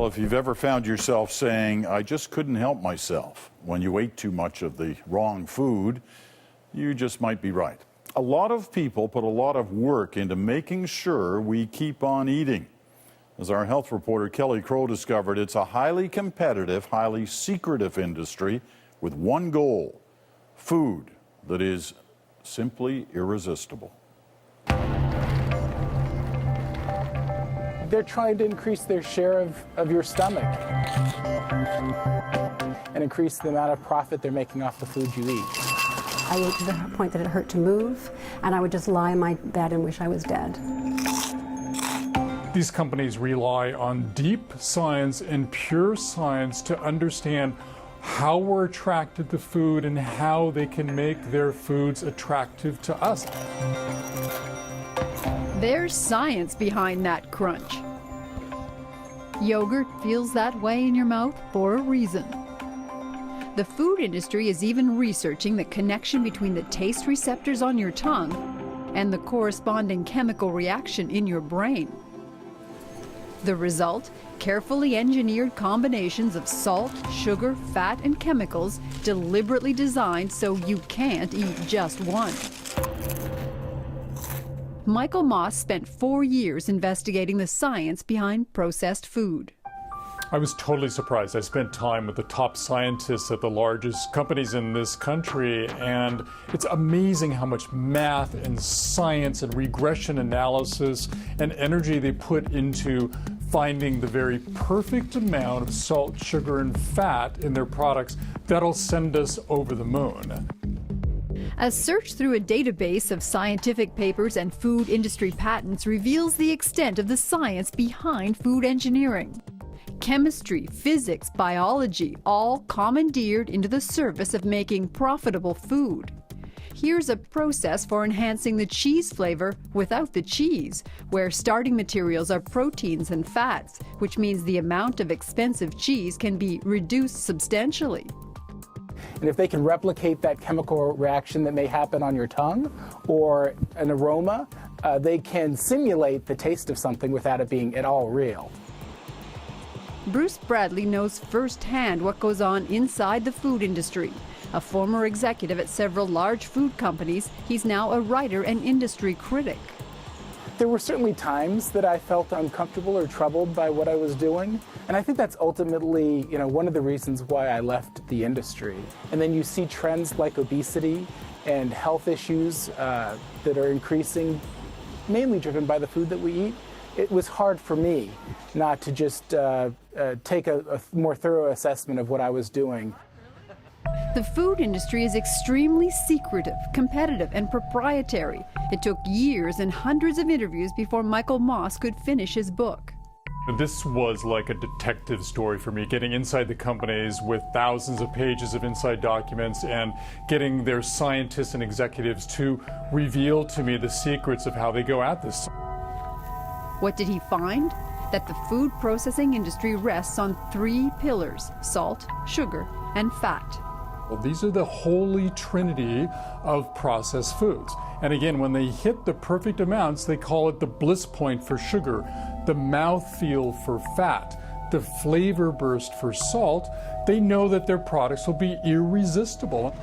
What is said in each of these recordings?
Well, if you've ever found yourself saying, I just couldn't help myself when you ate too much of the wrong food, you just might be right. A lot of people put a lot of work into making sure we keep on eating. As our health reporter Kelly Crow discovered, it's a highly competitive, highly secretive industry with one goal: food that is simply irresistible. They're trying to increase their share of your stomach and increase the amount of profit they're making off the food you eat. I ate to the point that it hurt to move, and I would just lie in my bed and wish I was dead. These companies rely on deep science and pure science to understand how we're attracted to food and how they can make their foods attractive to us. There's science behind that crunch. Yogurt feels that way in your mouth for a reason. The food industry is even researching the connection between the taste receptors on your tongue and the corresponding chemical reaction in your brain. The result? Carefully engineered combinations of salt, sugar, fat, and chemicals deliberately designed so you can't eat just one. Michael Moss spent 4 years investigating the science behind processed food. I was totally surprised. I spent time with the top scientists at the largest companies in this country, and it's amazing how much math and science and regression analysis and energy they put into finding the very perfect amount of salt, sugar, and fat in their products that'll send us over the moon. A search through a database of scientific papers and food industry patents reveals the extent of the science behind food engineering. Chemistry, physics, biology, all commandeered into the service of making profitable food. Here's a process for enhancing the cheese flavor without the cheese, where starting materials are proteins and fats, which means the amount of expensive cheese can be reduced substantially. And if they can replicate that chemical reaction that may happen on your tongue or an aroma, they can simulate the taste of something without it being at all real. Bruce Bradley knows firsthand what goes on inside the food industry. A former executive at several large food companies, he's now a writer and industry critic. There were certainly times that I felt uncomfortable or troubled by what I was doing, and I think that's ultimately, one of the reasons why I left the industry. And then you see trends like obesity and health issues that are increasing, mainly driven by the food that we eat. It was hard for me not to just take a more thorough assessment of what I was doing. The food industry is extremely secretive, competitive, and proprietary. It took years and hundreds of interviews before Michael Moss could finish his book. This was like a detective story for me, getting inside the companies with thousands of pages of inside documents and getting their scientists and executives to reveal to me the secrets of how they go at this. What did he find? That the food processing industry rests on 3 pillars: salt, sugar, and fat. Well, these are the holy trinity of processed foods. And again, when they hit the perfect amounts, they call it the bliss point for sugar, the mouthfeel for fat, the flavor burst for salt. They know that their products will be irresistible.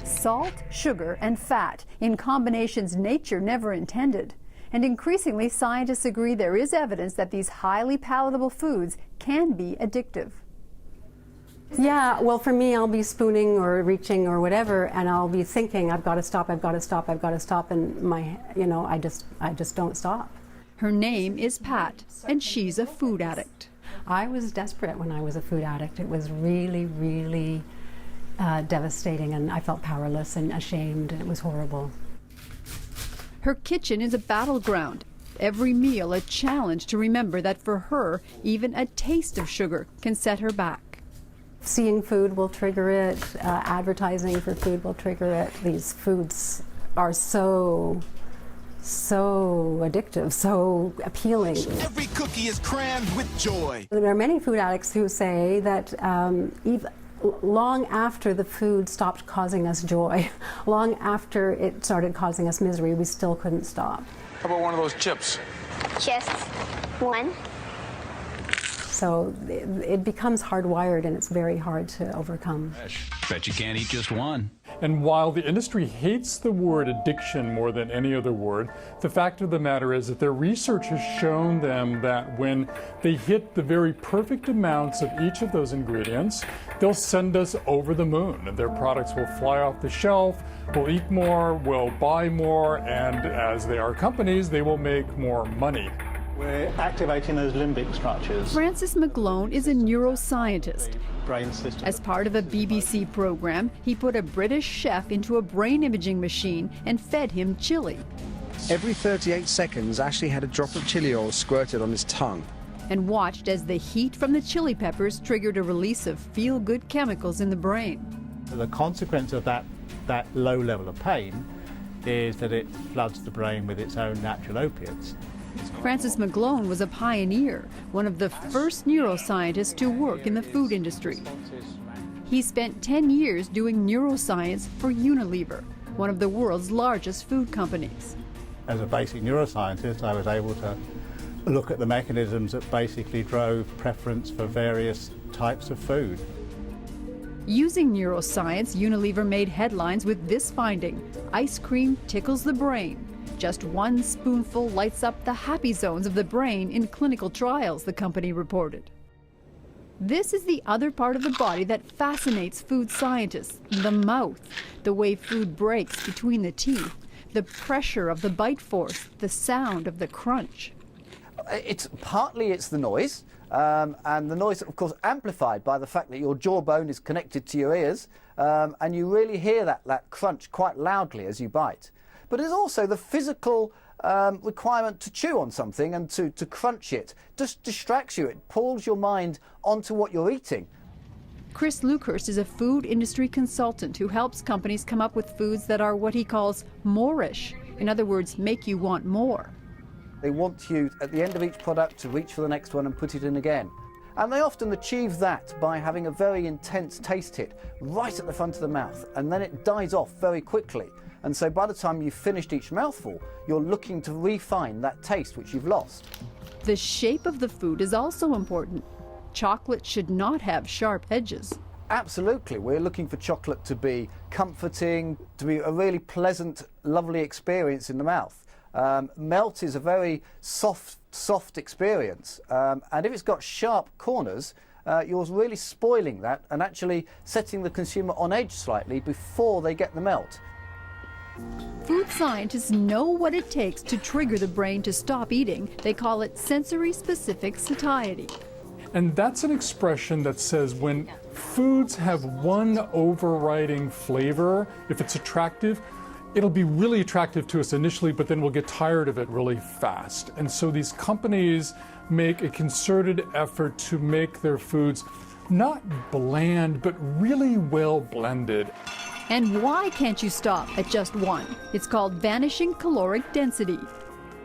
Salt, sugar, and fat in combinations nature never intended. And increasingly, scientists agree there is evidence that these highly palatable foods can be addictive. Yeah, well, for me, I'll be spooning or reaching or whatever, and I'll be thinking, I've got to stop, I've got to stop, I've got to stop, and I just don't stop. Her name is Pat, and she's a food addict. I was desperate when I was a food addict. It was really, really devastating, and I felt powerless and ashamed, and it was horrible. Her kitchen is a battleground. Every meal a challenge to remember that for her, even a taste of sugar can set her back. Seeing food will trigger it. Advertising for food will trigger it. These foods are so addictive, so appealing. Every cookie is crammed with joy. There are many food addicts who say that long after the food stopped causing us joy, long after it started causing us misery, we still couldn't stop. How about one of those chips? Just one. So it becomes hardwired, and it's very hard to overcome. Bet you can't eat just one. And while the industry hates the word addiction more than any other word, the fact of the matter is that their research has shown them that when they hit the very perfect amounts of each of those ingredients, they'll send us over the moon. And their products will fly off the shelf, we'll eat more, we'll buy more, and as they are companies, they will make more money. We're activating those limbic structures. Francis McGlone is a neuroscientist. Brain system. As part of a BBC program, he put a British chef into a brain imaging machine and fed him chili. Every 38 seconds, Ashley had a drop of chili oil squirted on his tongue. And watched as the heat from the chili peppers triggered a release of feel-good chemicals in the brain. The consequence of that low level of pain is that it floods the brain with its own natural opiates. Francis McGlone was a pioneer, one of the first neuroscientists to work in the food industry. He spent 10 years doing neuroscience for Unilever, one of the world's largest food companies. As a basic neuroscientist, I was able to look at the mechanisms that basically drove preference for various types of food. Using neuroscience, Unilever made headlines with this finding: ice cream tickles the brain. Just one spoonful lights up the happy zones of the brain in clinical trials, the company reported. This is the other part of the body that fascinates food scientists: the mouth, the way food breaks between the teeth, the pressure of the bite force, the sound of the crunch. It's the noise, and the noise, of course, amplified by the fact that your jawbone is connected to your ears, and you really hear that crunch quite loudly as you bite. But it's also the physical requirement to chew on something and to crunch it. Just distracts you. It pulls your mind onto what you're eating. Chris Luckhurst is a food industry consultant who helps companies come up with foods that are what he calls more-ish. In other words, make you want more. They want you, at the end of each product, to reach for the next one and put it in again. And they often achieve that by having a very intense taste hit right at the front of the mouth, and then it dies off very quickly. And so by the time you've finished each mouthful, you're looking to refine that taste which you've lost. The shape of the food is also important. Chocolate should not have sharp edges. Absolutely. We're looking for chocolate to be comforting, to be a really pleasant, lovely experience in the mouth. Melt is a very soft experience. And if it's got sharp corners, you're really spoiling that and actually setting the consumer on edge slightly before they get the melt. Food scientists know what it takes to trigger the brain to stop eating. They call it sensory-specific satiety. And that's an expression that says when foods have one overriding flavor, if it's attractive, it'll be really attractive to us initially, but then we'll get tired of it really fast. And so these companies make a concerted effort to make their foods not bland, but really well blended. And why can't you stop at just one? It's called vanishing caloric density.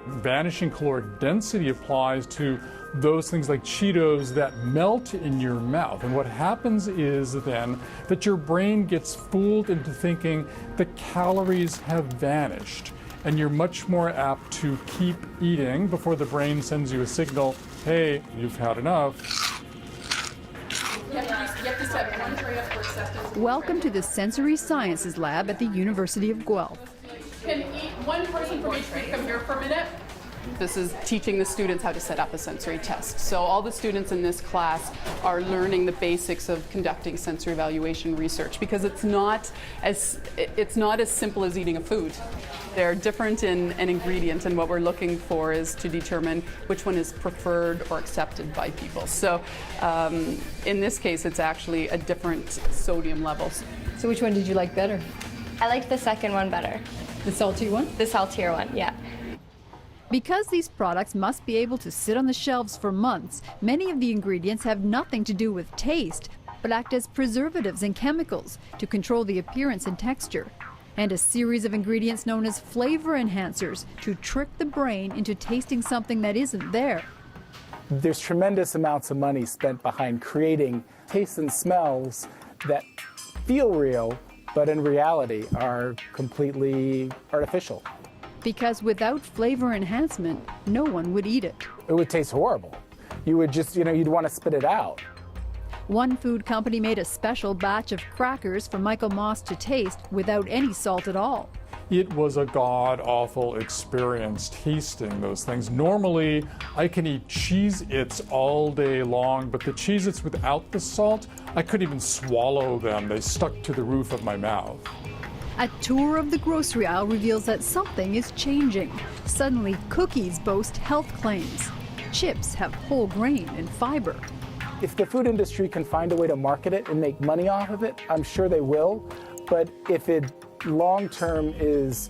Vanishing caloric density applies to those things like Cheetos that melt in your mouth. And what happens is then that your brain gets fooled into thinking the calories have vanished. And you're much more apt to keep eating before the brain sends you a signal, hey, you've had enough. Welcome to the Sensory Sciences Lab at the University of Guelph. Can one person from each group come here for a minute? This is teaching the students how to set up a sensory test. So all the students in this class are learning the basics of conducting sensory evaluation research because it's not as simple as eating a food. They're different in an ingredient, and what we're looking for is to determine which one is preferred or accepted by people. So in this case, it's actually a different sodium levels. So which one did you like better? I liked the second one better. The salty one? The saltier one, yeah. Because these products must be able to sit on the shelves for months, many of the ingredients have nothing to do with taste, but act as preservatives and chemicals to control the appearance and texture, and a series of ingredients known as flavor enhancers to trick the brain into tasting something that isn't there. There's tremendous amounts of money spent behind creating tastes and smells that feel real, but in reality are completely artificial. Because without flavor enhancement, no one would eat it. It would taste horrible. You would just, you'd want to spit it out. One food company made a special batch of crackers for Michael Moss to taste without any salt at all. It was a god-awful experience tasting those things. Normally, I can eat Cheez-Its all day long, but the Cheez-Its without the salt, I couldn't even swallow them. They stuck to the roof of my mouth. A tour of the grocery aisle reveals that something is changing. Suddenly, cookies boast health claims. Chips have whole grain and fiber. If the food industry can find a way to market it and make money off of it, I'm sure they will. But if it long-term is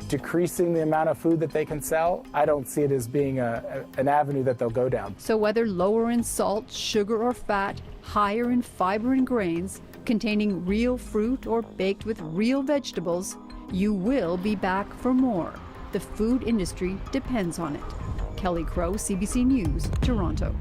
decreasing the amount of food that they can sell, I don't see it as being an avenue that they'll go down. So whether lower in salt, sugar, or fat, higher in fiber and grains, containing real fruit or baked with real vegetables, you will be back for more. The food industry depends on it. Kelly Crow, CBC News, Toronto.